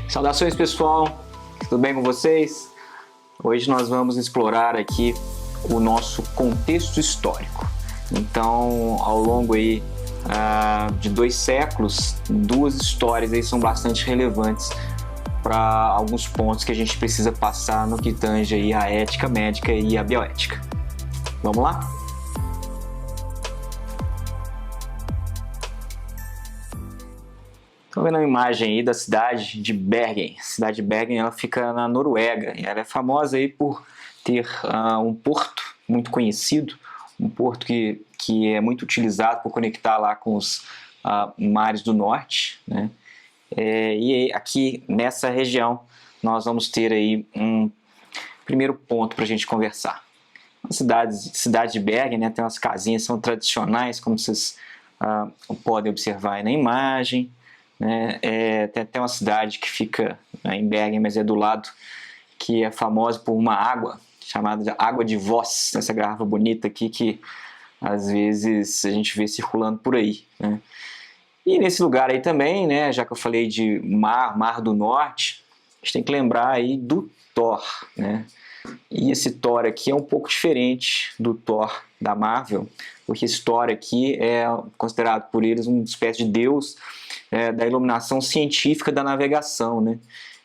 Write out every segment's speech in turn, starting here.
Saudações, pessoal, tudo bem com vocês? Hoje nós vamos explorar aqui o nosso contexto histórico. Então, ao longo aí, de 2 séculos, 2 histórias aí são bastante relevantes para alguns pontos que a gente precisa passar no que tange aí a ética médica e a bioética. Vamos lá? Estão vendo a imagem aí da cidade de Bergen. A cidade de Bergen, ela fica na Noruega e ela é famosa aí por ter um porto muito conhecido, um porto que é muito utilizado por conectar lá com os mares do norte, né? E aqui nessa região nós vamos ter aí um primeiro ponto para a gente conversar. A cidade de Bergen, né, tem umas casinhas, são tradicionais, como vocês podem observar aí na imagem. Né? Tem até uma cidade que fica em Bergen, mas é do lado, que é famosa por uma água chamada de água de Voss, essa garrafa bonita aqui que às vezes a gente vê circulando por aí, né? E nesse lugar aí também, né, já que eu falei de mar do norte, a gente tem que lembrar aí do Thor, né? E esse Thor aqui é um pouco diferente do Thor da Marvel, porque esse Thor aqui é considerado por eles uma espécie de deus da iluminação científica da navegação, né?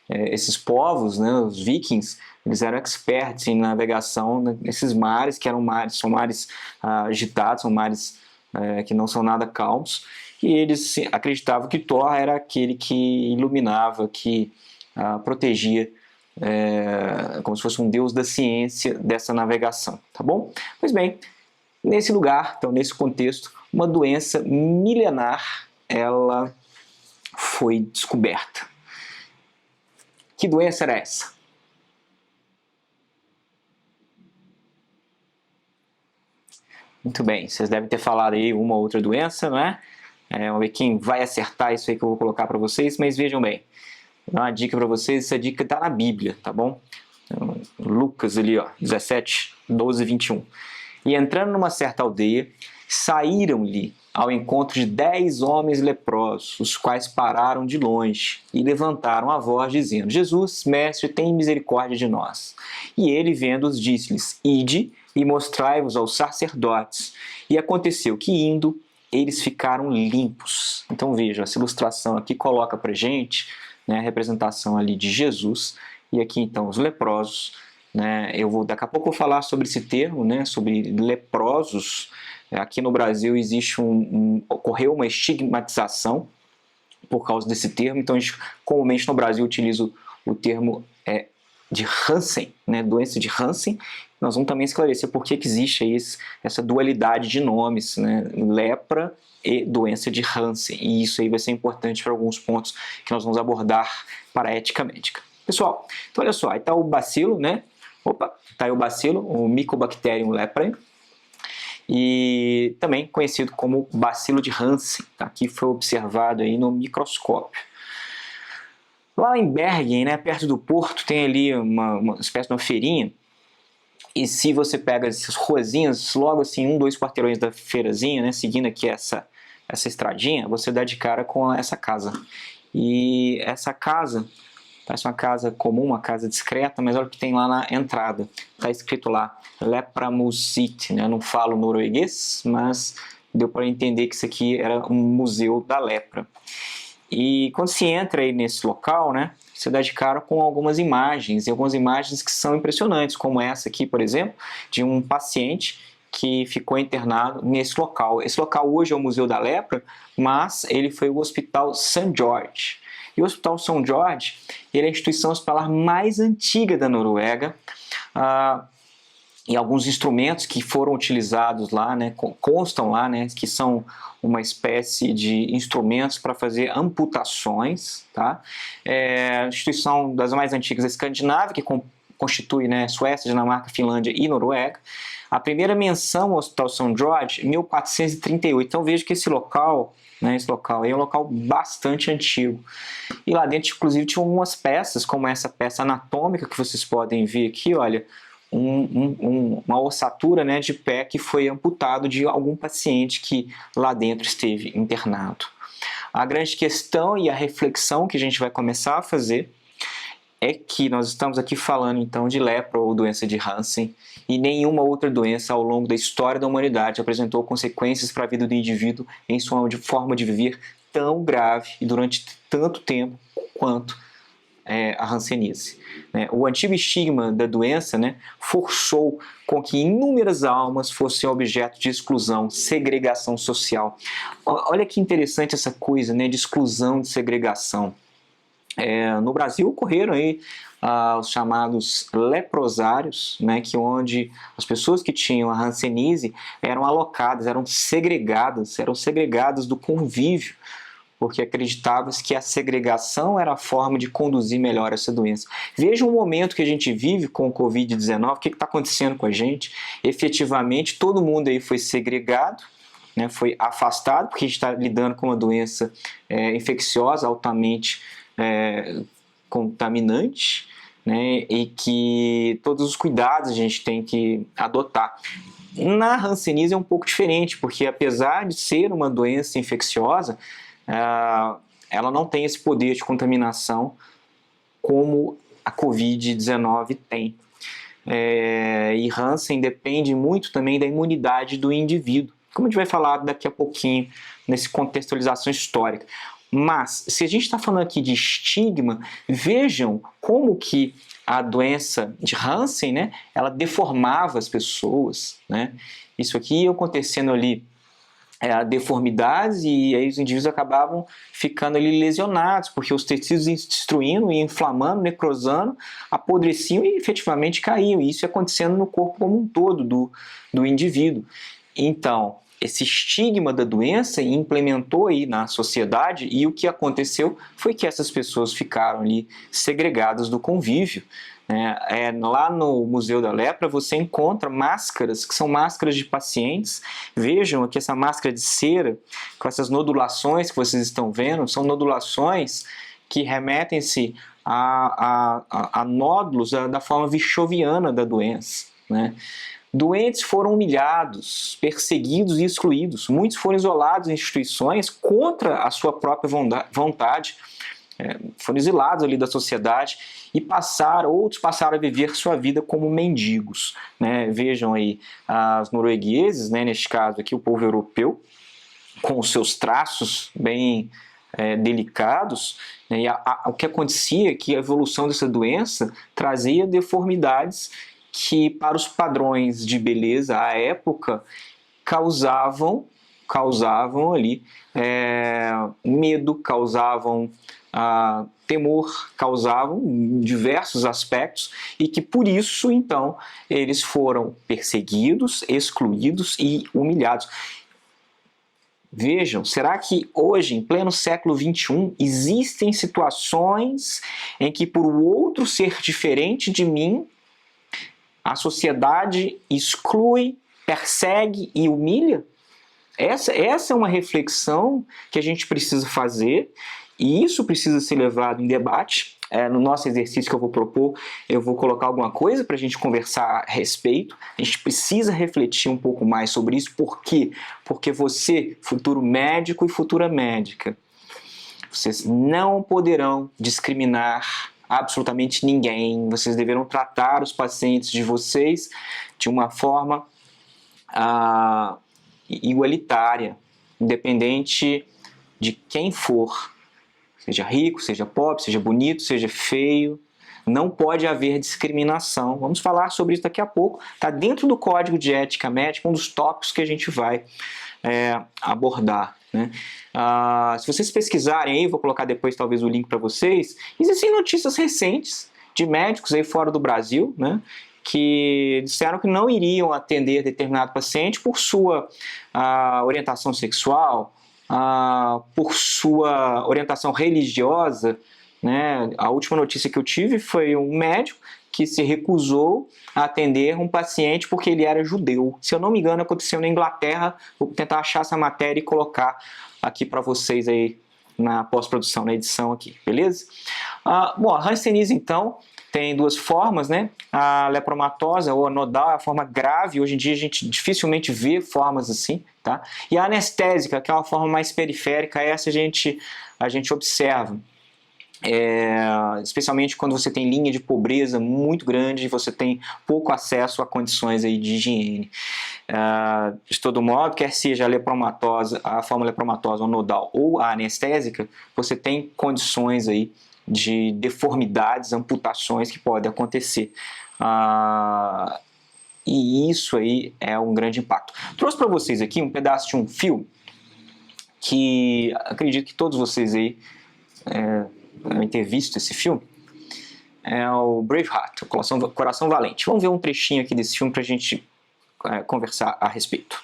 Esses povos, né, os vikings, eles eram experts em navegação nesses mares, que são mares agitados, são mares que não são nada calmos, e eles acreditavam que Thor era aquele que iluminava, que protegia, como se fosse um deus da ciência dessa navegação, tá bom? Pois bem, nesse lugar, então nesse contexto, uma doença milenar, ela foi descoberta. Que doença era essa? Muito bem, vocês devem ter falado aí uma ou outra doença, não é? Vamos ver quem vai acertar isso aí que eu vou colocar para vocês, mas vejam bem, vou dar uma dica para vocês, essa dica está na Bíblia, tá bom? Então, Lucas ali, ó, 17, 12, 21. E entrando numa certa aldeia, saíram-lhe ao encontro de 10 homens leprosos, os quais pararam de longe e levantaram a voz, dizendo: Jesus, mestre, tem misericórdia de nós. E ele, vendo-os, disse-lhes: Ide e mostrai-vos aos sacerdotes. E aconteceu que, indo, eles ficaram limpos. Então vejam, essa ilustração aqui coloca para gente, né, a representação ali de Jesus, e aqui então os leprosos, né? Daqui a pouco eu vou falar sobre esse termo, né, sobre leprosos. Aqui no Brasil ocorreu uma estigmatização por causa desse termo, então a gente comumente no Brasil utiliza o termo de Hansen, né, doença de Hansen. Nós vamos também esclarecer por que existe aí essa dualidade de nomes, né, lepra e doença de Hansen, e isso aí vai ser importante para alguns pontos que nós vamos abordar para a ética médica. Pessoal, então olha só, aí está o bacilo, né? Está aí o bacilo, o Mycobacterium leprae, e também conhecido como bacilo de Hansen, tá? Que foi observado aí no microscópio. Lá em Bergen, né, perto do porto, tem ali uma espécie de uma feirinha, e se você pega essas ruazinhas, logo assim, 2 quarteirões da feirazinha, né, seguindo aqui essa estradinha, você dá de cara com essa casa. E essa casa parece uma casa comum, uma casa discreta, mas olha o que tem lá na entrada. Está escrito lá, Lepramuseet, né? Eu não falo norueguês, mas deu para entender que isso aqui era um museu da lepra. E quando se entra aí nesse local, né, você dá de cara com algumas imagens, e algumas imagens que são impressionantes, como essa aqui, por exemplo, de um paciente que ficou internado nesse local. Esse local hoje é o Museu da Lepra, mas ele foi o Hospital St. George. E o Hospital São Jorge, ele é a instituição hospitalar mais antiga da Noruega, e alguns instrumentos que foram utilizados lá, né, constam lá, né, que são uma espécie de instrumentos para fazer amputações, tá? A instituição das mais antigas da Escandinávia, que constitui, né, Suécia, Dinamarca, Finlândia e Noruega. A primeira menção ao Hospital São Jorge, 1438. Então veja que esse local, né, aí é um local bastante antigo. E lá dentro, inclusive, tinha algumas peças, como essa peça anatômica que vocês podem ver aqui, olha, uma ossatura, né, de pé que foi amputado de algum paciente que lá dentro esteve internado. A grande questão e a reflexão que a gente vai começar a fazer é que nós estamos aqui falando então de lepra ou doença de Hansen, e nenhuma outra doença ao longo da história da humanidade apresentou consequências para a vida do indivíduo em sua forma de viver tão grave e durante tanto tempo quanto a hanseníase. O antigo estigma da doença forçou com que inúmeras almas fossem objeto de exclusão, segregação social. Olha que interessante essa coisa de exclusão, de segregação. No Brasil ocorreram aí os chamados leprosários, que onde as pessoas que tinham a hanseníase eram alocadas, eram segregadas do convívio, porque acreditava-se que a segregação era a forma de conduzir melhor essa doença. Veja o momento que a gente vive com o Covid-19, o que está acontecendo com a gente. Efetivamente, todo mundo aí foi segregado, foi afastado, porque a gente está lidando com uma doença infecciosa, altamente contaminante, e que todos os cuidados a gente tem que adotar. Na hanseníase é um pouco diferente, porque apesar de ser uma doença infecciosa, ela não tem esse poder de contaminação como a Covid-19 tem. E Hansen depende muito também da imunidade do indivíduo, como a gente vai falar daqui a pouquinho, nessa contextualização histórica. Mas, se a gente está falando aqui de estigma, vejam como que a doença de Hansen, ela deformava as pessoas, Isso aqui ia acontecendo ali, deformidades, e aí os indivíduos acabavam ficando ali lesionados, porque os tecidos iam se destruindo, iam inflamando, necrosando, apodreciam e efetivamente caíam. E isso ia acontecendo no corpo como um todo do indivíduo. Então, esse estigma da doença implementou aí na sociedade, e o que aconteceu foi que essas pessoas ficaram ali segregadas do convívio. Lá no Museu da Lepra você encontra máscaras, que são máscaras de pacientes. Vejam aqui essa máscara de cera, com essas nodulações que vocês estão vendo, são nodulações que remetem-se a nódulos da forma vichoviana da doença. Doentes foram humilhados, perseguidos e excluídos. Muitos foram isolados em instituições contra a sua própria vontade, foram exilados ali da sociedade e outros passaram a viver sua vida como mendigos. Vejam aí os noruegueses, neste caso aqui o povo europeu, com os seus traços bem delicados, e o que acontecia é que a evolução dessa doença trazia deformidades que, para os padrões de beleza à época, causavam ali medo, causavam temor, causavam diversos aspectos, e que por isso então eles foram perseguidos, excluídos e humilhados. Vejam, será que hoje, em pleno século XXI, existem situações em que, por o outro ser diferente de mim, a sociedade exclui, persegue e humilha? Essa é uma reflexão que a gente precisa fazer, e isso precisa ser levado em debate. No nosso exercício que eu vou propor, eu vou colocar alguma coisa para a gente conversar a respeito. A gente precisa refletir um pouco mais sobre isso. Por quê? Porque você, futuro médico e futura médica, vocês não poderão discriminar absolutamente ninguém. Vocês deverão tratar os pacientes de vocês de uma forma igualitária, independente de quem for, seja rico, seja pobre, seja bonito, seja feio. Não pode haver discriminação. Vamos falar sobre isso daqui a pouco. Está dentro do Código de Ética Médica, um dos tópicos que a gente vai abordar. Se vocês pesquisarem aí, vou colocar depois talvez o link para vocês, existem notícias recentes de médicos aí fora do Brasil, que disseram que não iriam atender determinado paciente por sua orientação sexual, por sua orientação religiosa. A última notícia que eu tive foi um médico que se recusou a atender um paciente porque ele era judeu. Se eu não me engano, aconteceu na Inglaterra. Vou tentar achar essa matéria e colocar aqui para vocês aí na pós-produção, na edição aqui, beleza? Bom, a hanseníase, então, tem duas formas, né? A lepromatose ou a nodal é a forma grave. Hoje em dia a gente dificilmente vê formas assim, tá? E a anestésica, que é uma forma mais periférica, essa a gente observa. Especialmente quando você tem linha de pobreza muito grande e você tem pouco acesso a condições aí de higiene. De todo modo, quer seja a lepromatose, a forma lepromatose ou nodal ou a anestésica, você tem condições aí de deformidades, amputações que podem acontecer. E isso aí é um grande impacto. Trouxe para vocês aqui um pedaço de um filme que acredito que todos vocês aí devem ter visto esse filme. É o Braveheart, o Coração Valente. Vamos ver um trechinho aqui desse filme para a gente conversar a respeito.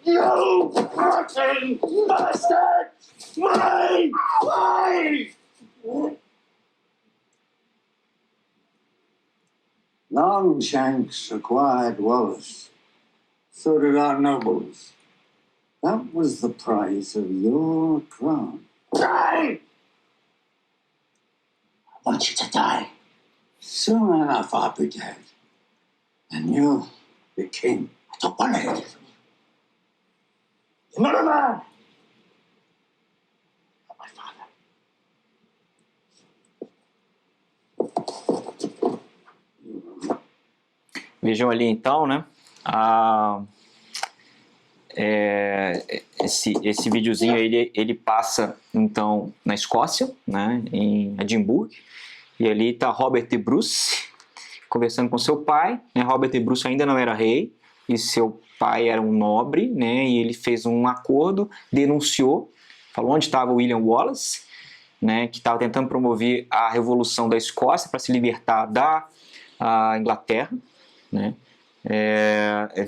You fucking bastard! Mine! Mine! Longshanks acquired Wallace. So did our nobles. That was the prize of your crown. Die! I want you to die. Soon enough, I'll be dead. And you'll be king. I don't want it. You're not a man. Not my father. Vejam ali então, né? Esse videozinho ele passa então na Escócia, né, em Edimburgo, e ali está Robert de Bruce conversando com seu pai, né? Robert de Bruce ainda não era rei e seu pai era um nobre, né? E ele fez um acordo, denunciou, falou onde estava William Wallace, né? Que estava tentando promover a revolução da Escócia para se libertar da Inglaterra, né?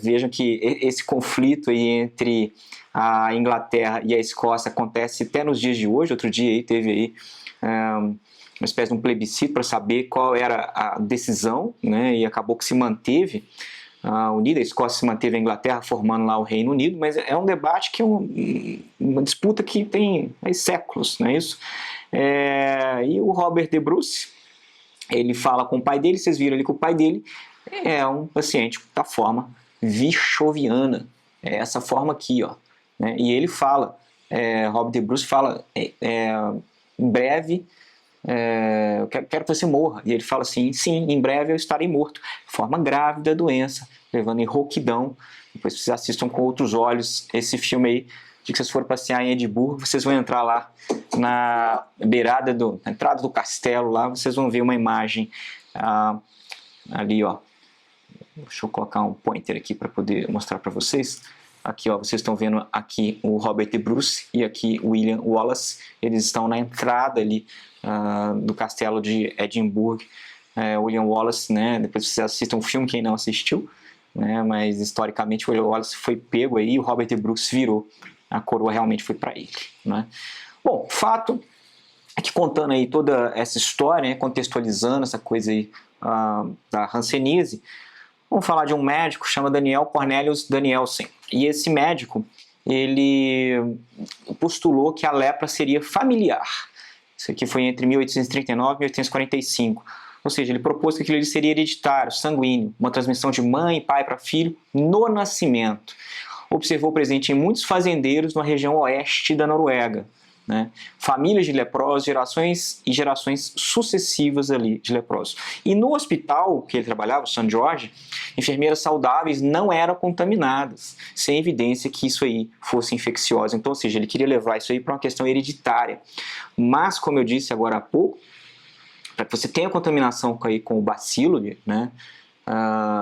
Vejam que esse conflito aí entre a Inglaterra e a Escócia acontece até nos dias de hoje. Outro dia aí teve aí uma espécie de um plebiscito para saber qual era a decisão, né? E acabou que se manteve unida, a Escócia se manteve a Inglaterra formando lá o Reino Unido, mas é um debate que uma disputa que tem aí séculos, não é isso? E o Robert de Bruce, ele fala com o pai dele, vocês viram ali que o pai dele é um paciente da forma vichoviana, é essa forma aqui, ó, né? E ele fala, Robert de Bruce fala, em breve, eu quero que você morra. E ele fala assim, sim, em breve eu estarei morto. Forma grave da doença, levando em rouquidão. Depois vocês assistam com outros olhos esse filme aí. De que vocês forem passear em Edimburgo, vocês vão entrar lá na beirada na entrada do castelo lá, vocês vão ver uma imagem ali, ó. Deixa eu colocar um pointer aqui para poder mostrar para vocês. Aqui, ó, vocês estão vendo aqui o Robert de Bruce e aqui o William Wallace. Eles estão na entrada ali do castelo de Edimburgo. William Wallace, né? Depois vocês assistam o filme, quem não assistiu, né? Mas historicamente o William Wallace foi pego aí e o Robert de Bruce virou. A coroa realmente foi para ele, né? Bom, fato é que contando aí toda essa história, né, contextualizando essa coisa aí da hanseníase, vamos falar de um médico chamado Daniel Cornelius Danielsen. E esse médico, ele postulou que a lepra seria familiar. Isso aqui foi entre 1839 e 1845. Ou seja, ele propôs que aquilo seria hereditário, sanguíneo, uma transmissão de mãe e pai para filho no nascimento. Observou presente em muitos fazendeiros na região oeste da Noruega, né? Famílias de leprosos, gerações e gerações sucessivas ali de leprosos. E no hospital que ele trabalhava, o St. George, enfermeiras saudáveis não eram contaminadas, sem evidência que isso aí fosse infeccioso. Então, ou seja, ele queria levar isso aí para uma questão hereditária. Mas, como eu disse agora há pouco, para que você tenha contaminação aí com o bacilo, né,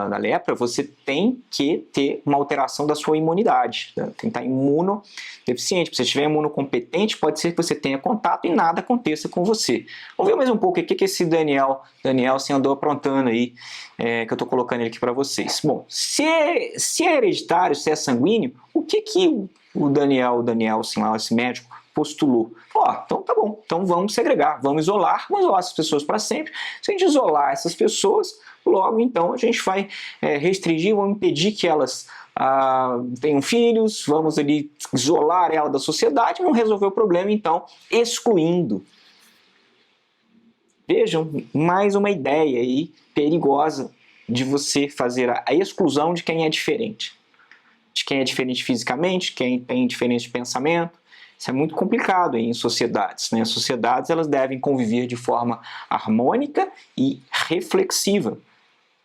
da lepra, você tem que ter uma alteração da sua imunidade, né? Tem que estar imunodeficiente. Se você estiver imunocompetente, pode ser que você tenha contato e nada aconteça com você. Vamos ver mais um pouco o que esse Daniel se andou aprontando aí, que eu estou colocando ele aqui para vocês. Bom, se é hereditário, se é sanguíneo, o que o Danielson lá, esse médico, postulou? Então tá bom, então vamos segregar, vamos isolar essas pessoas para sempre. Se a gente isolar essas pessoas, logo então a gente vai restringir, vamos impedir que elas tenham filhos, vamos ali isolar ela da sociedade, vamos resolver o problema então excluindo. Vejam, mais uma ideia aí perigosa de você fazer a exclusão de quem é diferente. De quem é diferente fisicamente, quem tem diferente de pensamento. Isso é muito complicado em sociedades, né? As sociedades elas devem conviver de forma harmônica e reflexiva.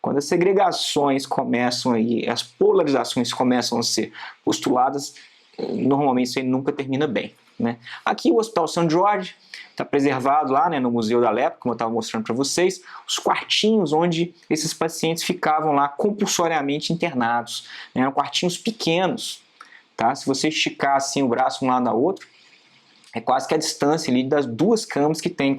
Quando as segregações começam aí, as polarizações começam a ser postuladas, normalmente isso aí nunca termina bem, né? Aqui o Hospital St. George está preservado lá, né, no Museu da Lepra, como eu estava mostrando para vocês, os quartinhos onde esses pacientes ficavam lá compulsoriamente internados, né? Eram quartinhos pequenos, tá? Se você esticar assim o braço um lado ao outro, é quase que a distância ali das 2 camas que tem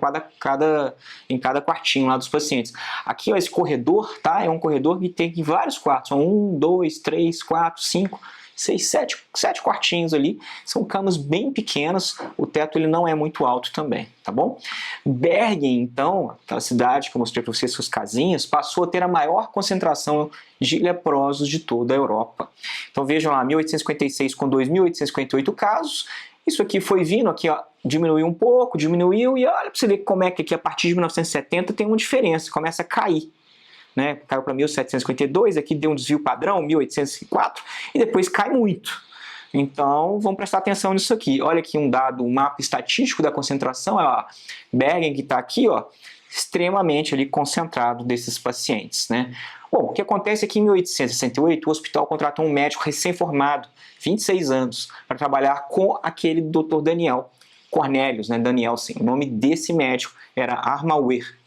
em cada quartinho lá dos pacientes. Aqui, ó, esse corredor, tá? É um corredor que tem vários quartos. São 1, 2, 3, 4, 5, 6, 7 quartinhos ali. São camas bem pequenas. O teto ele não é muito alto também, tá bom? Bergen, então, aquela cidade que eu mostrei para vocês, suas casinhas, passou a ter a maior concentração de leprosos de toda a Europa. Então vejam lá, 1856 com 2.858 casos. Isso aqui foi vindo, aqui ó, diminuiu um pouco, diminuiu, e olha para você ver como é que aqui a partir de 1970 tem uma diferença, começa a cair. Né? Caiu para 1752, aqui deu um desvio padrão, 1804, e depois cai muito. Então vamos prestar atenção nisso aqui. Olha aqui um dado, um mapa estatístico da concentração, ó, Bergen que está aqui, ó, extremamente ali concentrado desses pacientes, né? Bom, o que acontece é que em 1868 o hospital contratou um médico recém-formado, 26 anos, para trabalhar com aquele Dr. Daniel Cornelius, né? Danielsen. O nome desse médico era Armauer.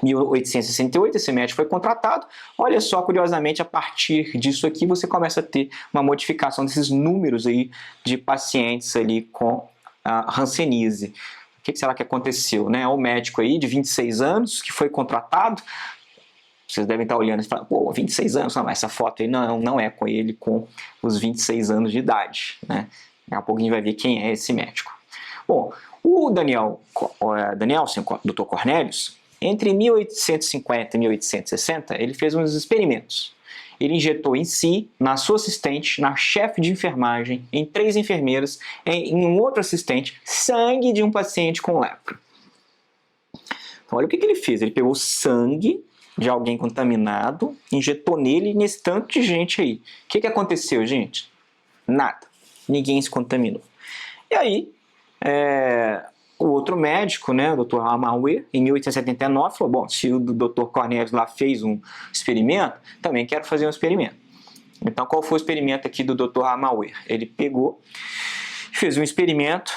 1868 esse médico foi contratado. Olha só, curiosamente, a partir disso aqui você começa a ter uma modificação desses números aí de pacientes ali com a hanseníase. O que será que aconteceu, né? O médico aí de 26 anos que foi contratado, vocês devem estar olhando e falando, pô, 26 anos, não, essa foto aí não é com ele com os 26 anos de idade, né? Daqui a pouco a gente vai ver quem é esse médico. Bom, o Danielsen, Dr. Cornelius, entre 1850 e 1860, ele fez uns experimentos. Ele injetou em si, na sua assistente, na chefe de enfermagem, em 3 enfermeiras, em um outro assistente, sangue de um paciente com lepra. Então, olha o que ele fez. Ele pegou sangue de alguém contaminado, injetou nele nesse tanto de gente aí. O que aconteceu, gente? Nada. Ninguém se contaminou. E aí, o outro médico, né, o Dr. Armauer, em 1879, falou, bom, se o Dr. Cornelius lá fez um experimento, também quero fazer um experimento. Então, qual foi o experimento aqui do Dr. Armauer? Ele pegou, fez um experimento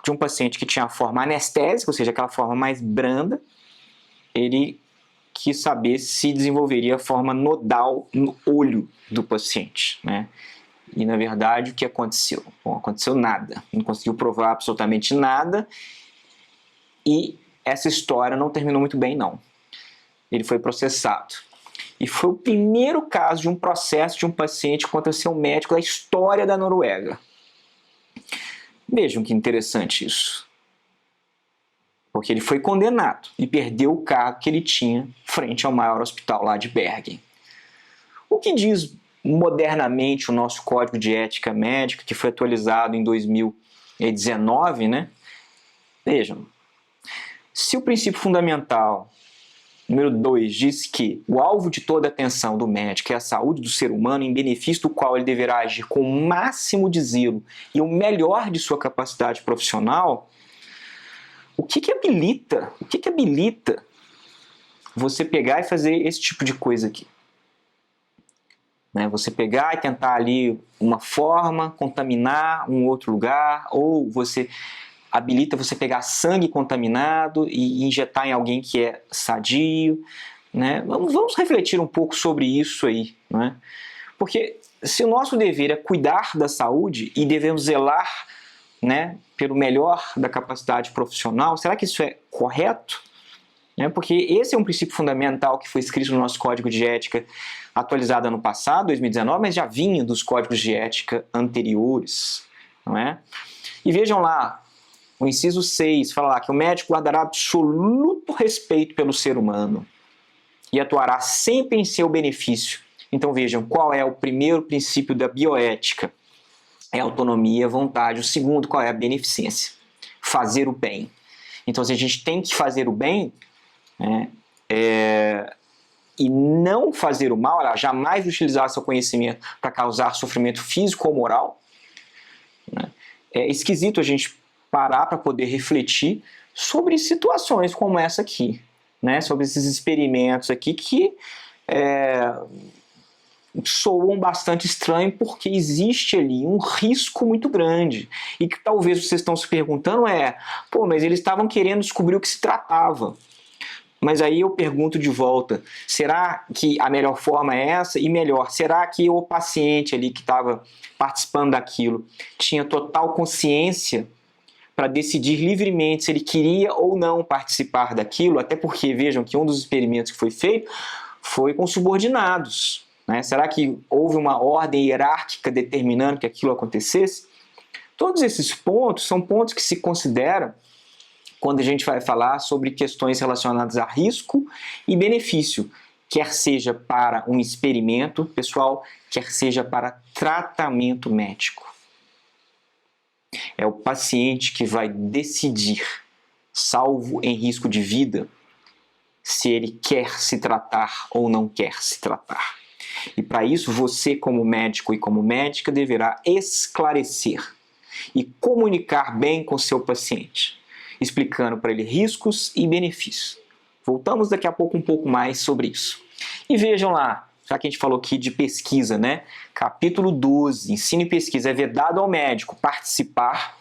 de um paciente que tinha a forma anestésica, ou seja, aquela forma mais branda. Ele quis saber se desenvolveria a forma nodal no olho do paciente, né? E, na verdade, o que aconteceu? Bom, aconteceu nada. Não conseguiu provar absolutamente nada. E essa história não terminou muito bem, não. Ele foi processado. E foi o primeiro caso de um processo de um paciente contra seu médico da história da Noruega. Vejam que interessante isso. Porque ele foi condenado e perdeu o cargo que ele tinha frente ao maior hospital lá de Bergen. O que diz modernamente o nosso Código de Ética Médica, que foi atualizado em 2019, né? Vejam, se o princípio fundamental, número 2, diz que o alvo de toda a atenção do médico é a saúde do ser humano, em benefício do qual ele deverá agir com o máximo de zelo e o melhor de sua capacidade profissional, o que habilita você pegar e fazer esse tipo de coisa aqui? Você pegar e tentar ali uma forma, contaminar um outro lugar, ou você habilita você pegar sangue contaminado e injetar em alguém que é sadio, né? Vamos refletir um pouco sobre isso aí, né? Porque se o nosso dever é cuidar da saúde e devemos zelar, né, pelo melhor da capacidade profissional, será que isso é correto? Porque esse é um princípio fundamental que foi escrito no nosso Código de Ética atualizado ano passado, 2019, mas já vinha dos códigos de ética anteriores, não é? E vejam lá, o inciso 6 fala lá que o médico guardará absoluto respeito pelo ser humano e atuará sempre em seu benefício. Então vejam, qual é o primeiro princípio da bioética? É a autonomia, a vontade. O segundo, qual é a beneficência? Fazer o bem. Então, se a gente tem que fazer o bem, né, e não fazer o mal, jamais utilizar seu conhecimento para causar sofrimento físico ou moral, né, é esquisito a gente parar para poder refletir sobre situações como essa aqui, né, sobre esses experimentos aqui que soam bastante estranho porque existe ali um risco muito grande e que talvez vocês estão se perguntando pô, mas eles estavam querendo descobrir o que se tratava. Mas aí eu pergunto de volta, será que a melhor forma é essa? E melhor, será que o paciente ali que estava participando daquilo tinha total consciência para decidir livremente se ele queria ou não participar daquilo? Até porque, vejam que um dos experimentos que foi feito foi com subordinados, né? Será que houve uma ordem hierárquica determinando que aquilo acontecesse? Todos esses pontos são pontos que se consideram quando a gente vai falar sobre questões relacionadas a risco e benefício, quer seja para um experimento pessoal, quer seja para tratamento médico. É o paciente que vai decidir, salvo em risco de vida, se ele quer se tratar ou não quer se tratar. E para isso, você, como médico e como médica, deverá esclarecer e comunicar bem com seu paciente, explicando para ele riscos e benefícios. Voltamos daqui a pouco um pouco mais sobre isso. E vejam lá, já que a gente falou aqui de pesquisa, né? Capítulo 12, ensino e pesquisa. É vedado ao médico participar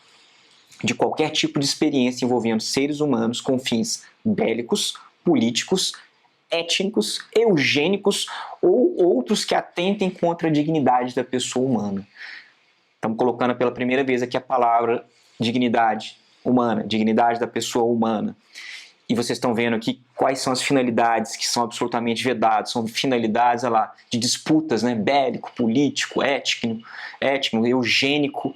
de qualquer tipo de experiência envolvendo seres humanos com fins bélicos, políticos, étnicos, eugênicos ou outros que atentem contra a dignidade da pessoa humana. Estamos colocando pela primeira vez aqui a palavra dignidade humana, dignidade da pessoa humana. E vocês estão vendo aqui quais são as finalidades que são absolutamente vedadas. São finalidades, olha lá, de disputas, né? Bélico, político, étnico, eugênico.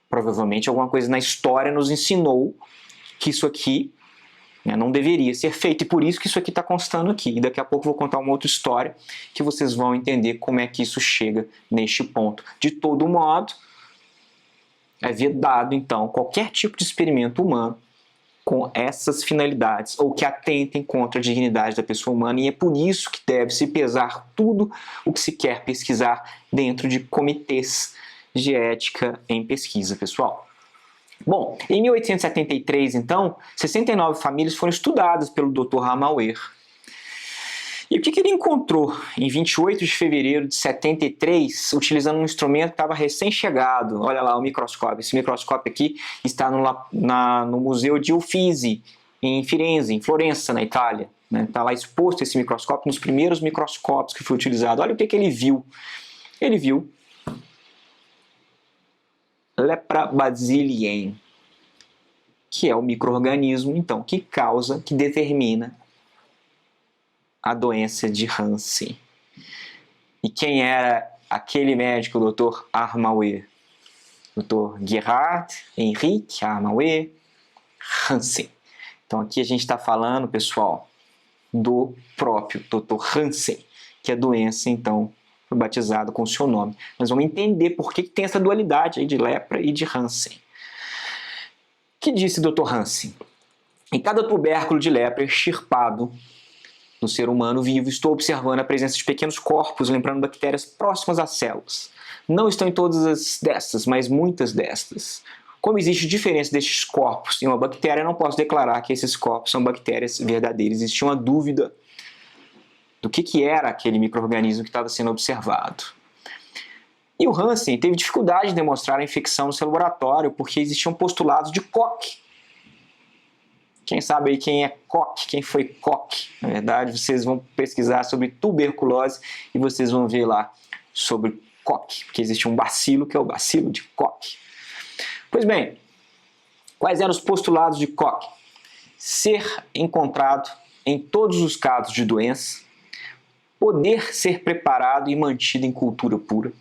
Provavelmente alguma coisa na história nos ensinou que isso aqui, né, não deveria ser feito. E por isso que isso aqui está constando aqui. E daqui a pouco eu vou contar uma outra história que vocês vão entender como é que isso chega neste ponto. De todo modo, é vedado, então, qualquer tipo de experimento humano com essas finalidades ou que atentem contra a dignidade da pessoa humana, e é por isso que deve-se pesar tudo o que se quer pesquisar dentro de comitês de ética em pesquisa, pessoal. Bom, em 1873, então, 69 famílias foram estudadas pelo Dr. Hamauer. E o que ele encontrou em 28 de fevereiro de 73, utilizando um instrumento que estava recém-chegado? Olha lá o microscópio. Esse microscópio aqui está no Museu de Uffizi, em Firenze, em Florença, na Itália. Está lá exposto esse microscópio, nos primeiros microscópios que foi utilizado. Olha o que ele viu. Ele viu Lepra basiliense, que é o micro-organismo, então, que determina a doença de Hansen. E quem era aquele médico, o Dr. Hamauer? Dr. Gerhard Henrik Hamauer Hansen. Então aqui a gente está falando, pessoal, do próprio Dr. Hansen, que a doença, então, foi batizada com o seu nome. Nós vamos entender por que tem essa dualidade aí de lepra e de Hansen. O que disse Dr. Hansen? Em cada tubérculo de lepra extirpado no ser humano vivo, estou observando a presença de pequenos corpos, lembrando bactérias próximas às células. Não estão em todas destas, mas muitas destas. Como existe diferença destes corpos em uma bactéria, não posso declarar que esses corpos são bactérias verdadeiras. Existia uma dúvida do que era aquele micro-organismo que estava sendo observado. E o Hansen teve dificuldade de demonstrar a infecção no seu laboratório, porque existiam postulados de Koch. Quem sabe aí quem é Koch, quem foi Koch? Na verdade, vocês vão pesquisar sobre tuberculose e vocês vão ver lá sobre Koch, porque existe um bacilo que é o bacilo de Koch. Pois bem, quais eram os postulados de Koch? Ser encontrado em todos os casos de doença, poder ser preparado e mantido em cultura pura,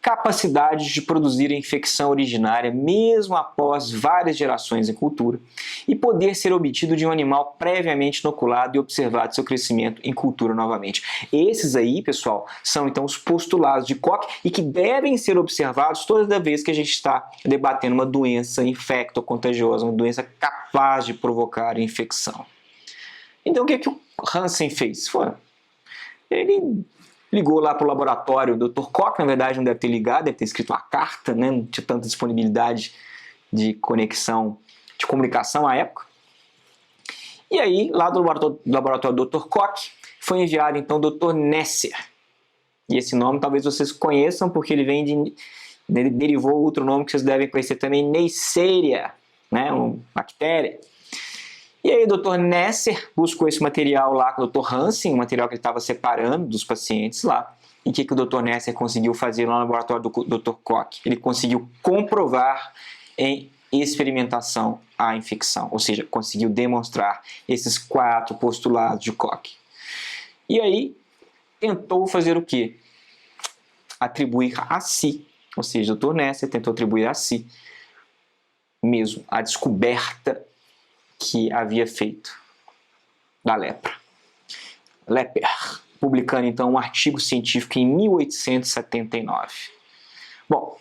capacidade de produzir a infecção originária mesmo após várias gerações em cultura e poder ser obtido de um animal previamente inoculado e observado seu crescimento em cultura novamente. Esses aí, pessoal, são então os postulados de Koch e que devem ser observados toda vez que a gente está debatendo uma doença infecto-contagiosa, uma doença capaz de provocar infecção. Então o que o Hansen fez? Ele ligou lá para o laboratório, o Dr. Koch, na verdade, não deve ter ligado, deve ter escrito uma carta, né? Não tinha tanta disponibilidade de conexão, de comunicação à época. E aí, lá do laboratório do Dr. Koch, foi enviado então o Dr. Neisser. E esse nome talvez vocês conheçam, porque ele derivou outro nome que vocês devem conhecer também, Neisseria, né? Uma bactéria. E aí o Dr. Neisser buscou esse material lá com o Dr. Hansen, o material que ele estava separando dos pacientes lá. E o que o Dr. Neisser conseguiu fazer lá no laboratório do Dr. Koch? Ele conseguiu comprovar em experimentação a infecção, ou seja, conseguiu demonstrar esses 4 postulados de Koch. E aí tentou fazer o quê? Atribuir a si, ou seja, o Dr. Neisser tentou atribuir a si mesmo a descoberta que havia feito da lepra. Lepper, publicando então um artigo científico em 1879. Bom,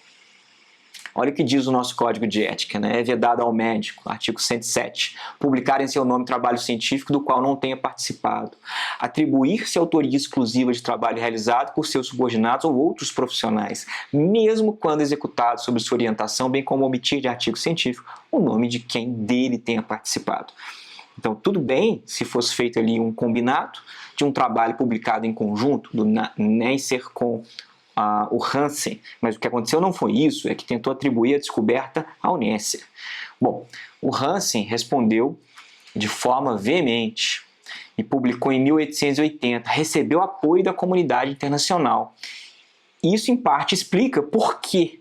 olha o que diz o nosso Código de Ética, né? É vedado ao médico, artigo 107, publicar em seu nome trabalho científico do qual não tenha participado, atribuir-se autoria exclusiva de trabalho realizado por seus subordinados ou outros profissionais, mesmo quando executado sob sua orientação, bem como omitir de artigo científico o nome de quem dele tenha participado. Então, tudo bem se fosse feito ali um combinado de um trabalho publicado em conjunto do Neisser com o Hansen, mas o que aconteceu não foi isso, é que tentou atribuir a descoberta ao Neisser. Bom, o Hansen respondeu de forma veemente e publicou em 1880, recebeu apoio da comunidade internacional. Isso em parte explica por quê.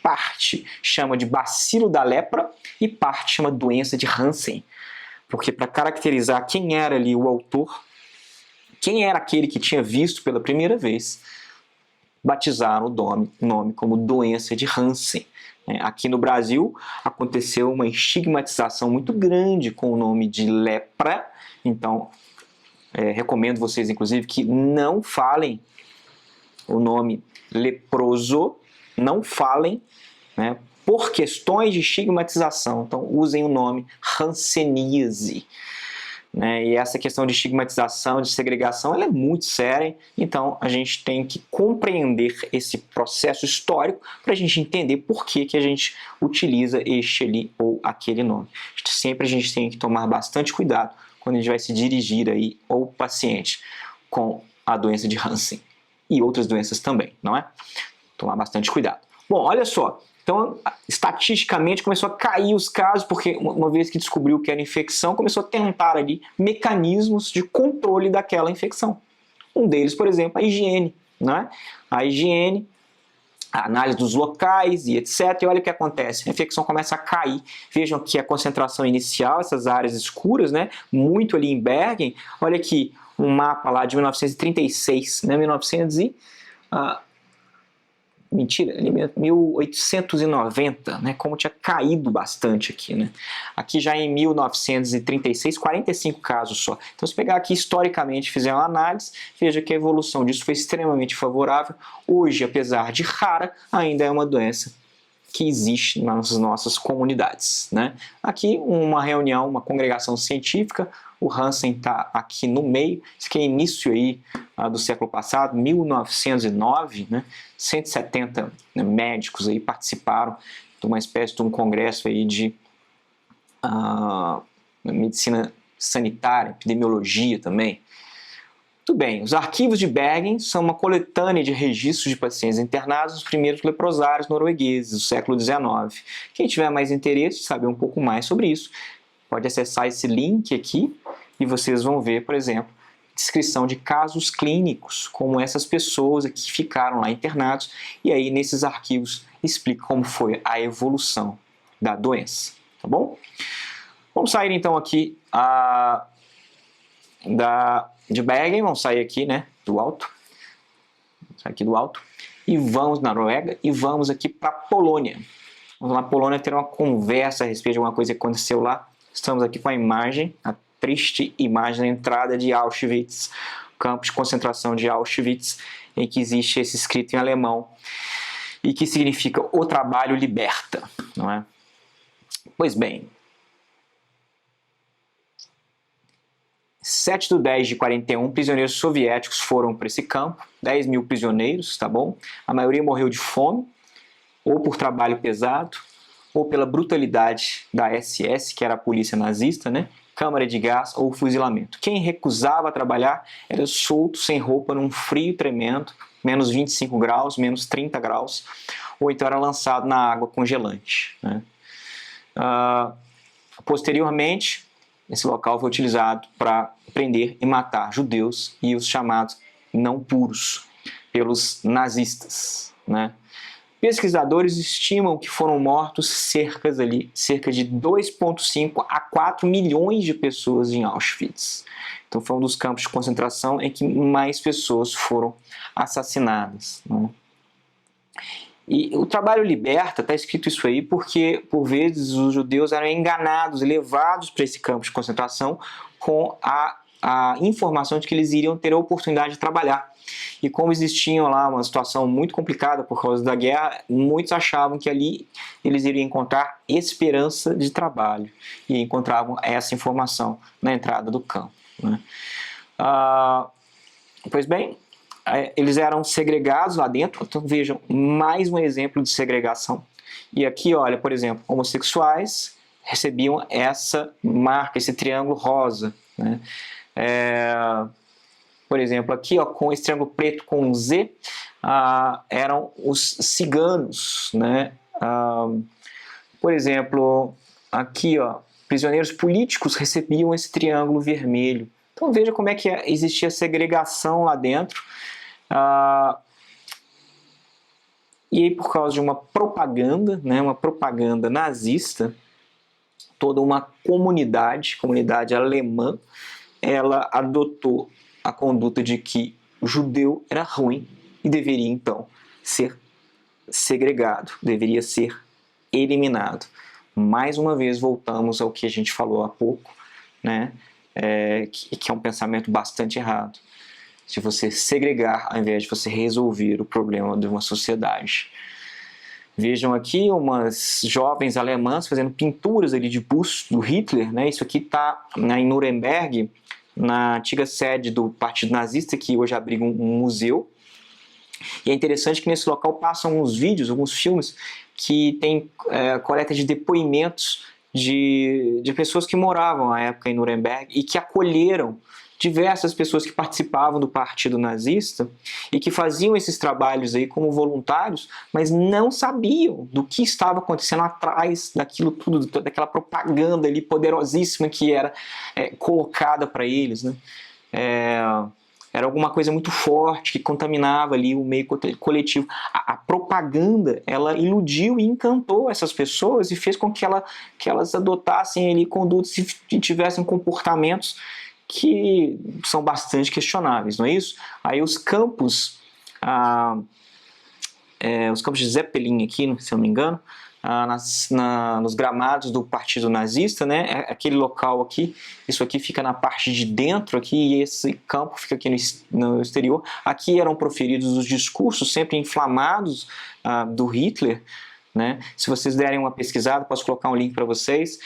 Parte chama de bacilo da lepra e parte chama doença de Hansen. Porque para caracterizar quem era ali o autor, quem era aquele que tinha visto pela primeira vez, batizaram o nome como doença de Hansen. Aqui no Brasil aconteceu uma estigmatização muito grande com o nome de lepra, então recomendo vocês inclusive que não falem o nome leproso, não falem, né, por questões de estigmatização, então usem o nome hanseníase. E essa questão de estigmatização, de segregação, ela é muito séria, então a gente tem que compreender esse processo histórico para a gente entender por que a gente utiliza este ali ou aquele nome. Sempre a gente tem que tomar bastante cuidado quando a gente vai se dirigir aí ao paciente com a doença de Hansen e outras doenças também, não é? Tomar bastante cuidado. Bom, olha só. Então, estatisticamente, começou a cair os casos, porque uma vez que descobriu que era infecção, começou a tentar ali mecanismos de controle daquela infecção. Um deles, por exemplo, a higiene, né? A higiene, a análise dos locais e etc. E olha o que acontece, a infecção começa a cair. Vejam aqui a concentração inicial, essas áreas escuras, né? Muito ali em Bergen. Olha aqui um mapa lá de 1936, né? 1890, né, como tinha caído bastante aqui, né? Aqui já em 1936, 45 casos só. Então, se pegar aqui historicamente e fizer uma análise, veja que a evolução disso foi extremamente favorável. Hoje, apesar de rara, ainda é uma doença que existe nas nossas comunidades, né? Aqui uma reunião, uma congregação científica, o Hansen está aqui no meio, isso aqui é início aí do século passado, 1909, né? 170 médicos aí participaram de uma espécie de um congresso aí de medicina sanitária, epidemiologia também. Muito bem, os arquivos de Bergen são uma coletânea de registros de pacientes internados nos primeiros leprosários noruegueses do século XIX. Quem tiver mais interesse em saber um pouco mais sobre isso, pode acessar esse link aqui e vocês vão ver, por exemplo, descrição de casos clínicos, como essas pessoas aqui que ficaram lá internados, e aí nesses arquivos explica como foi a evolução da doença, tá bom? Vamos sair então aqui de Bergen, vamos sair aqui, né, do alto, vamos sair aqui do alto, e vamos na Noruega e vamos aqui para a Polônia. Vamos lá na Polônia ter uma conversa a respeito de alguma coisa que aconteceu lá. Estamos aqui com a imagem, a triste imagem da entrada de Auschwitz, campo de concentração de Auschwitz, em que existe esse escrito em alemão e que significa o trabalho liberta, não é? Pois bem, 7/10/41, prisioneiros soviéticos foram para esse campo, 10 mil prisioneiros, tá bom? A maioria morreu de fome, ou por trabalho pesado, ou pela brutalidade da SS, que era a polícia nazista, né? Câmara de gás ou fuzilamento. Quem recusava trabalhar era solto, sem roupa, num frio tremendo, menos 25 graus, menos 30 graus, ou então era lançado na água congelante, né? Posteriormente, esse local foi utilizado para prender e matar judeus e os chamados não puros pelos nazistas, né? Pesquisadores estimam que foram mortos cerca de 2,5 a 4 milhões de pessoas em Auschwitz. Então foi um dos campos de concentração em que mais pessoas foram assassinadas, né? E o trabalho liberta, está escrito isso aí, porque por vezes os judeus eram enganados e levados para esse campo de concentração com a informação de que eles iriam ter a oportunidade de trabalhar. E como existia lá uma situação muito complicada por causa da guerra, muitos achavam que ali eles iriam encontrar esperança de trabalho e encontravam essa informação na entrada do campo, né? Pois bem, eles eram segregados lá dentro. Então vejam, mais um exemplo de segregação. E aqui, olha, por exemplo, homossexuais recebiam essa marca, esse triângulo rosa, né? Por exemplo, aqui, ó, com esse triângulo preto com um Z, eram os ciganos, né? Por exemplo, aqui, ó, prisioneiros políticos recebiam esse triângulo vermelho. Então veja como é que existia segregação lá dentro. E aí, por causa de uma propaganda, né, uma propaganda nazista, toda uma comunidade alemã, ela adotou a conduta de que o judeu era ruim e deveria então ser segregado, deveria ser eliminado. Mais uma vez voltamos ao que a gente falou há pouco, né, que é um pensamento bastante errado, de você segregar ao invés de você resolver o problema de uma sociedade. Vejam aqui umas jovens alemãs fazendo pinturas ali de busto do Hitler, né? Isso aqui está em Nuremberg, na antiga sede do Partido Nazista, que hoje abriga um museu. E é interessante que nesse local passam alguns vídeos, alguns filmes que tem coleta de depoimentos de pessoas que moravam à época em Nuremberg e que acolheram diversas pessoas que participavam do Partido Nazista e que faziam esses trabalhos aí como voluntários, mas não sabiam do que estava acontecendo atrás daquilo tudo, daquela propaganda ali poderosíssima que era colocada para eles, né? Era alguma coisa muito forte que contaminava ali o meio coletivo. A propaganda, ela iludiu e encantou essas pessoas e fez com que elas adotassem ali condutas e tivessem comportamentos que são bastante questionáveis, não é isso? Aí os campos de Zeppelin aqui, se eu não me engano, nos gramados do Partido Nazista, né? Aquele local aqui, isso aqui fica na parte de dentro aqui, e esse campo fica aqui no exterior. Aqui eram proferidos os discursos sempre inflamados do Hitler, né? Se vocês derem uma pesquisada, posso colocar um link para vocês.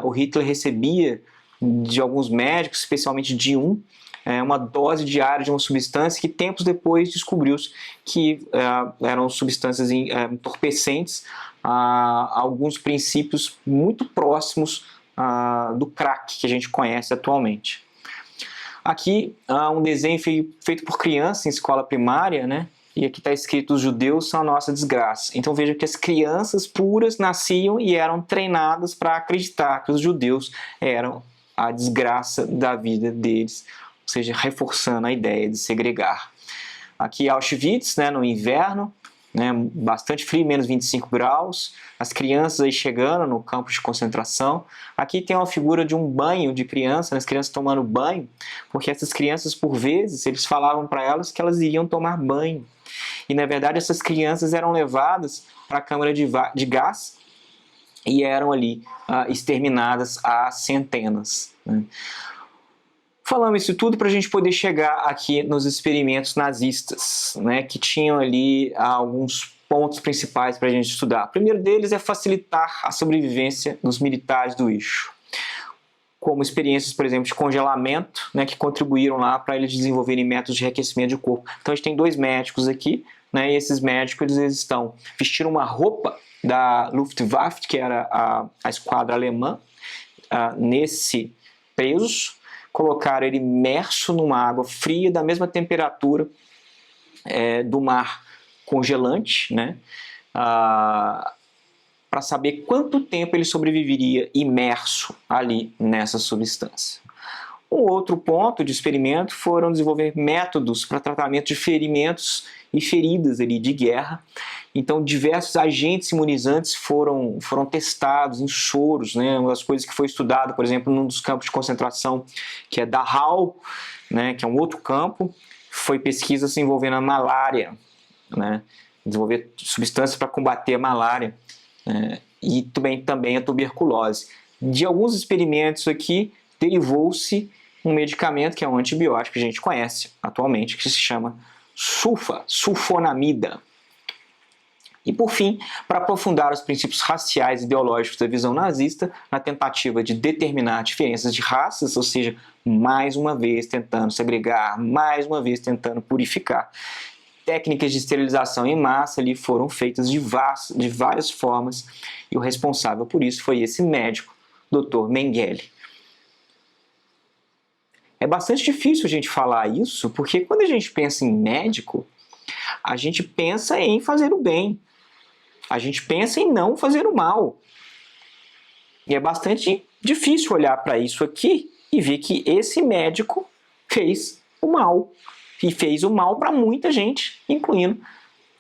O Hitler recebia de alguns médicos, especialmente de uma dose diária de uma substância que tempos depois descobriu-se que eram substâncias entorpecentes a alguns princípios muito próximos do crack que a gente conhece atualmente. Aqui um desenho feito por crianças em escola primária, né? E aqui está escrito: os judeus são a nossa desgraça. Então veja que as crianças puras nasciam e eram treinadas para acreditar que os judeus eram a desgraça da vida deles, ou seja, reforçando a ideia de segregar. Aqui Auschwitz, né, no inverno, né, bastante frio, menos 25 graus, as crianças aí chegando no campo de concentração. Aqui tem uma figura de um banho de criança, né, as crianças tomando banho, porque essas crianças, por vezes, eles falavam para elas que elas iriam tomar banho. E, na verdade, essas crianças eram levadas para a câmara de gás e eram ali exterminadas a centenas, né? Falamos isso tudo para a gente poder chegar aqui nos experimentos nazistas, né, que tinham ali alguns pontos principais para a gente estudar. O primeiro deles é facilitar a sobrevivência dos militares do eixo, como experiências, por exemplo, de congelamento, né, que contribuíram lá para eles desenvolverem métodos de reaquecimento de corpo. Então a gente tem 2 médicos aqui, né, e esses médicos eles estão vestindo uma roupa da Luftwaffe, que era a esquadra alemã, nesse preso, colocaram ele imerso numa água fria da mesma temperatura do mar congelante, né, para saber quanto tempo ele sobreviveria imerso ali nessa substância. Um outro ponto de experimento foram desenvolver métodos para tratamento de ferimentos e feridas ali de guerra. Então, diversos agentes imunizantes foram testados em soros, né? Uma das coisas que foi estudado, por exemplo, num dos campos de concentração, que é Dachau, né? Que é um outro campo, foi pesquisas envolvendo a malária, né? Desenvolver substâncias para combater a malária, e também a tuberculose. De alguns experimentos aqui, derivou-se um medicamento que é um antibiótico que a gente conhece atualmente, que se chama sulfonamida. E por fim, para aprofundar os princípios raciais e ideológicos da visão nazista, na tentativa de determinar diferenças de raças, ou seja, mais uma vez tentando segregar, mais uma vez tentando purificar, técnicas de esterilização em massa ali foram feitas de várias formas, e o responsável por isso foi esse médico, Dr. Mengele. É bastante difícil a gente falar isso, porque quando a gente pensa em médico, a gente pensa em fazer o bem, a gente pensa em não fazer o mal. E é bastante difícil olhar para isso aqui e ver que esse médico fez o mal. E fez o mal para muita gente, incluindo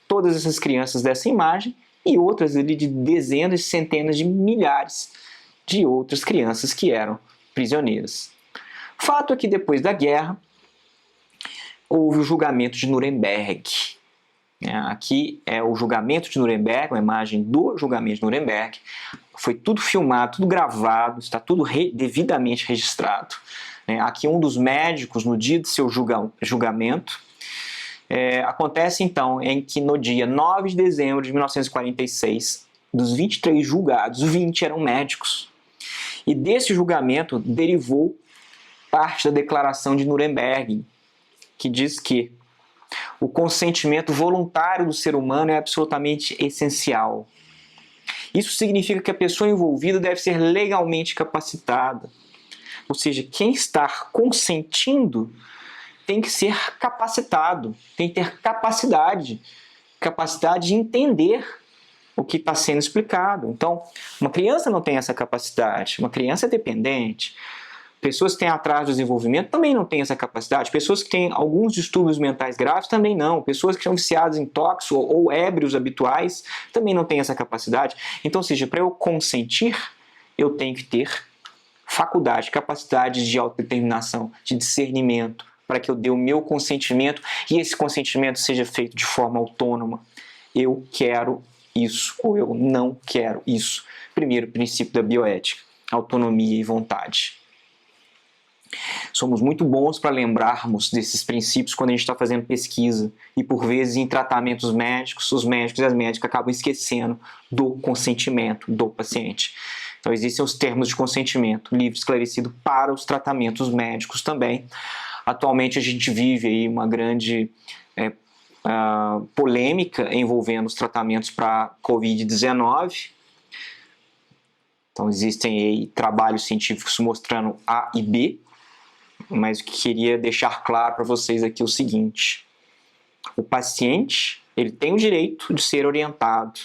todas essas crianças dessa imagem e outras ali de dezenas, centenas de milhares de outras crianças que eram prisioneiras. Fato é que depois da guerra houve o julgamento de Nuremberg. Aqui é o julgamento de Nuremberg, uma imagem do julgamento de Nuremberg. Foi tudo filmado, tudo gravado, está tudo devidamente registrado. Aqui um dos médicos, no dia do seu julgamento, acontece então em que no dia 9 de dezembro de 1946, dos 23 julgados, 20 eram médicos. E desse julgamento derivou parte da Declaração de Nuremberg, que diz que o consentimento voluntário do ser humano é absolutamente essencial. Isso significa que a pessoa envolvida deve ser legalmente capacitada. Ou seja, quem está consentindo tem que ser capacitado, tem que ter capacidade de entender o que está sendo explicado. Então, uma criança não tem essa capacidade, uma criança é dependente. Pessoas que têm atraso de desenvolvimento também não têm essa capacidade. Pessoas que têm alguns distúrbios mentais graves também não. Pessoas que são viciadas em tóxicos ou ébrios habituais também não têm essa capacidade. Então, ou seja, para eu consentir, eu tenho que ter faculdade, capacidade de autodeterminação, de discernimento, para que eu dê o meu consentimento e esse consentimento seja feito de forma autônoma. Eu quero isso ou eu não quero isso. Primeiro princípio da bioética, autonomia e vontade. Somos muito bons para lembrarmos desses princípios quando a gente está fazendo pesquisa e, por vezes, em tratamentos médicos, os médicos e as médicas acabam esquecendo do consentimento do paciente. Então, existem os termos de consentimento livre e esclarecido para os tratamentos médicos também. Atualmente, a gente vive aí uma grande polêmica envolvendo os tratamentos para Covid-19. Então, existem aí trabalhos científicos mostrando A e B, mas queria deixar claro para vocês aqui o seguinte: o paciente ele tem o direito de ser orientado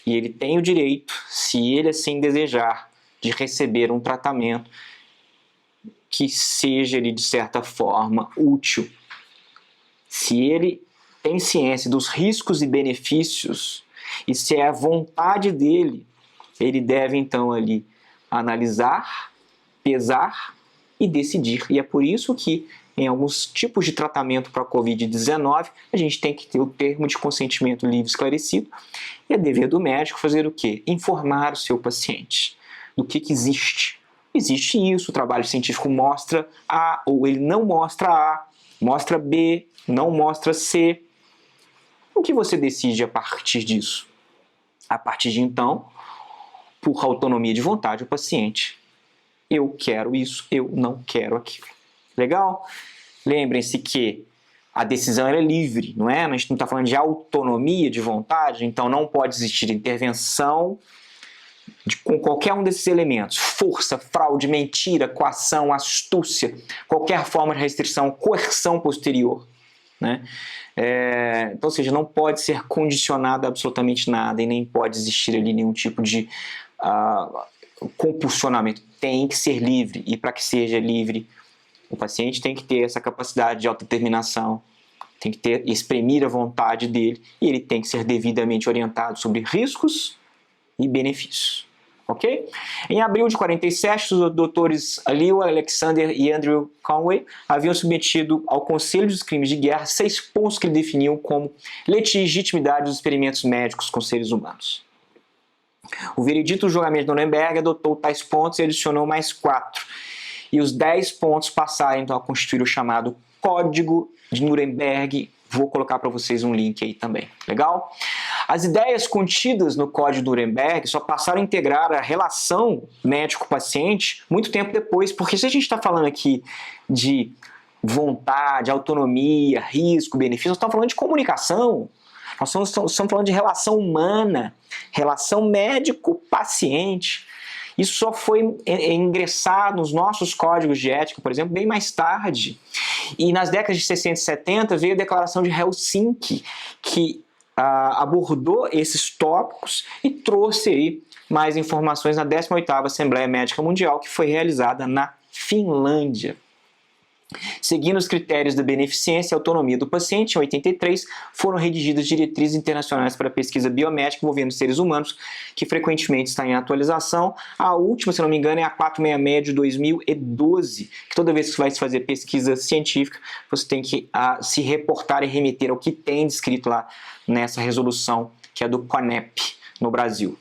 e ele tem o direito, se ele assim desejar, de receber um tratamento que seja de certa forma útil. Se ele tem ciência dos riscos e benefícios, e se é a vontade dele, ele deve então ali analisar, pesar e decidir. E é por isso que em alguns tipos de tratamento para a Covid-19, a gente tem que ter o termo de consentimento livre esclarecido, e é dever do médico fazer o quê? Informar o seu paciente do que existe. Existe isso, o trabalho científico mostra A, ou ele não mostra A, mostra B, não mostra C. O que você decide a partir disso? A partir de então, por autonomia de vontade, o paciente, eu quero isso, eu não quero aquilo. Legal? Lembrem-se que a decisão é livre, não é? A gente não está falando de autonomia de vontade, então não pode existir intervenção com qualquer um desses elementos. Força, fraude, mentira, coação, astúcia, qualquer forma de restrição, coerção posterior. Né? Então, ou seja, não pode ser condicionado a absolutamente nada e nem pode existir ali nenhum tipo de compulsionamento. Tem que ser livre, e para que seja livre, o paciente tem que ter essa capacidade de autodeterminação, tem que exprimir a vontade dele, e ele tem que ser devidamente orientado sobre riscos e benefícios. Ok? Em abril de 47, os doutores Leo Alexander e Andrew Conway haviam submetido ao Conselho dos Crimes de Guerra 6 pontos que definiam como legitimidade dos experimentos médicos com seres humanos. O veredito do julgamento de Nuremberg adotou tais pontos e adicionou mais 4. E os 10 pontos passaram então a constituir o chamado Código de Nuremberg. Vou colocar para vocês um link aí também. Legal? As ideias contidas no Código de Nuremberg só passaram a integrar a relação médico-paciente muito tempo depois, porque se a gente está falando aqui de vontade, autonomia, risco, benefício, nós estamos falando de comunicação. Nós estamos falando de relação humana, relação médico-paciente. Isso só foi ingressado nos nossos códigos de ética, por exemplo, bem mais tarde. E nas décadas de 60 e 70 veio a Declaração de Helsinki, que abordou esses tópicos e trouxe aí mais informações na 18ª Assembleia Médica Mundial, que foi realizada na Finlândia. Seguindo os critérios da beneficência e autonomia do paciente, em 83, foram redigidas diretrizes internacionais para a pesquisa biomédica envolvendo seres humanos, que frequentemente está em atualização. A última, se não me engano, é a 466 de 2012, que toda vez que você vai fazer pesquisa científica, você tem que se reportar e remeter ao que tem descrito lá nessa resolução, que é do CONEP, no Brasil.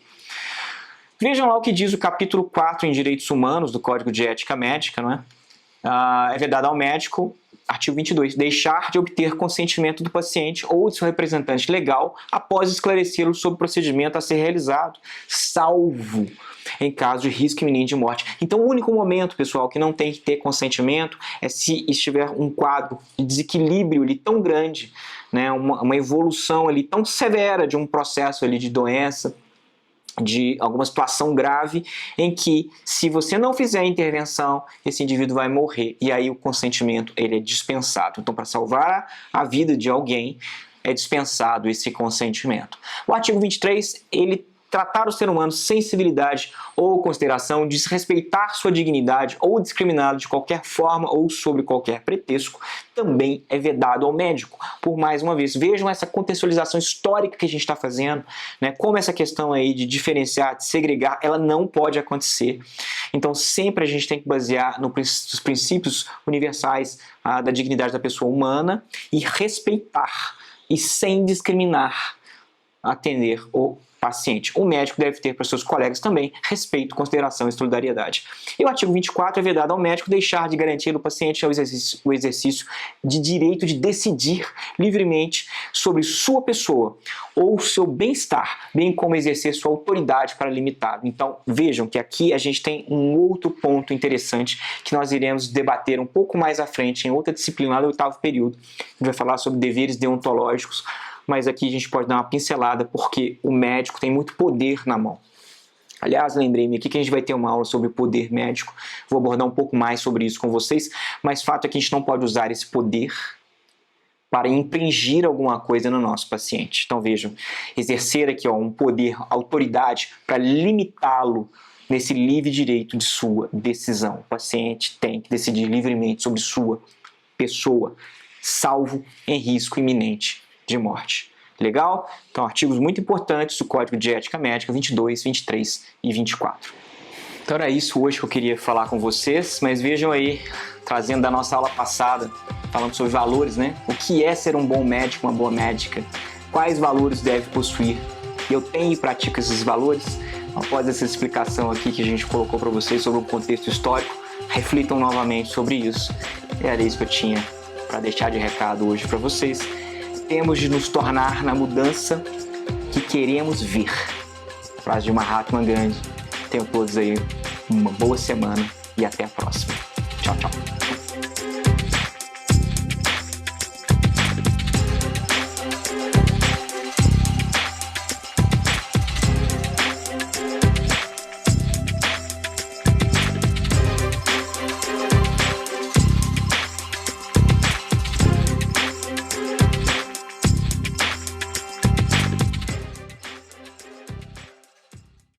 Vejam lá o que diz o capítulo 4 em Direitos Humanos do Código de Ética Médica, não é? É vedado ao médico, artigo 22, deixar de obter consentimento do paciente ou de seu representante legal após esclarecê-lo sobre o procedimento a ser realizado, salvo em caso de risco iminente de morte. Então, o único momento, pessoal, que não tem que ter consentimento é se estiver um quadro de desequilíbrio ali tão grande, né, uma evolução ali tão severa de um processo ali de doença, de alguma situação grave em que, se você não fizer a intervenção, esse indivíduo vai morrer, e aí o consentimento ele é dispensado. Então, para salvar a vida de alguém, é dispensado esse consentimento. O artigo 23, ele tratar o ser humano sem civilidade ou consideração, desrespeitar sua dignidade ou discriminá-lo de qualquer forma ou sobre qualquer pretexto, também é vedado ao médico. Por mais uma vez, vejam essa contextualização histórica que a gente está fazendo, né? Como essa questão aí de diferenciar, de segregar, ela não pode acontecer. Então, sempre a gente tem que basear nos princípios universais da dignidade da pessoa humana e respeitar, e sem discriminar, atender o paciente. O médico deve ter para seus colegas também respeito, consideração e solidariedade. E o artigo 24 é vedado ao médico deixar de garantir ao paciente o exercício de direito de decidir livremente sobre sua pessoa ou seu bem-estar, bem como exercer sua autoridade para limitá-lo. Então, vejam que aqui a gente tem um outro ponto interessante que nós iremos debater um pouco mais à frente, em outra disciplina do 8º período, que vai falar sobre deveres deontológicos. Mas aqui a gente pode dar uma pincelada, porque o médico tem muito poder na mão. Aliás, lembrei-me aqui que a gente vai ter uma aula sobre o poder médico, vou abordar um pouco mais sobre isso com vocês, mas fato é que a gente não pode usar esse poder para impingir alguma coisa no nosso paciente. Então vejam, exercer aqui um poder, autoridade, para limitá-lo nesse livre direito de sua decisão. O paciente tem que decidir livremente sobre sua pessoa, salvo em risco iminente de morte. Legal? Então, artigos muito importantes do Código de Ética Médica 22, 23 e 24. Então era isso hoje que eu queria falar com vocês, mas vejam aí, trazendo da nossa aula passada, falando sobre valores, né? O que é ser um bom médico, uma boa médica? Quais valores deve possuir? Eu tenho e pratico esses valores? Após essa explicação aqui que a gente colocou para vocês sobre o contexto histórico, reflitam novamente sobre isso. Era isso que eu tinha para deixar de recado hoje para vocês. Temos de nos tornar na mudança que queremos ver. Frase de Mahatma Gandhi. Tenham todos aí uma boa semana e até a próxima. Tchau, tchau.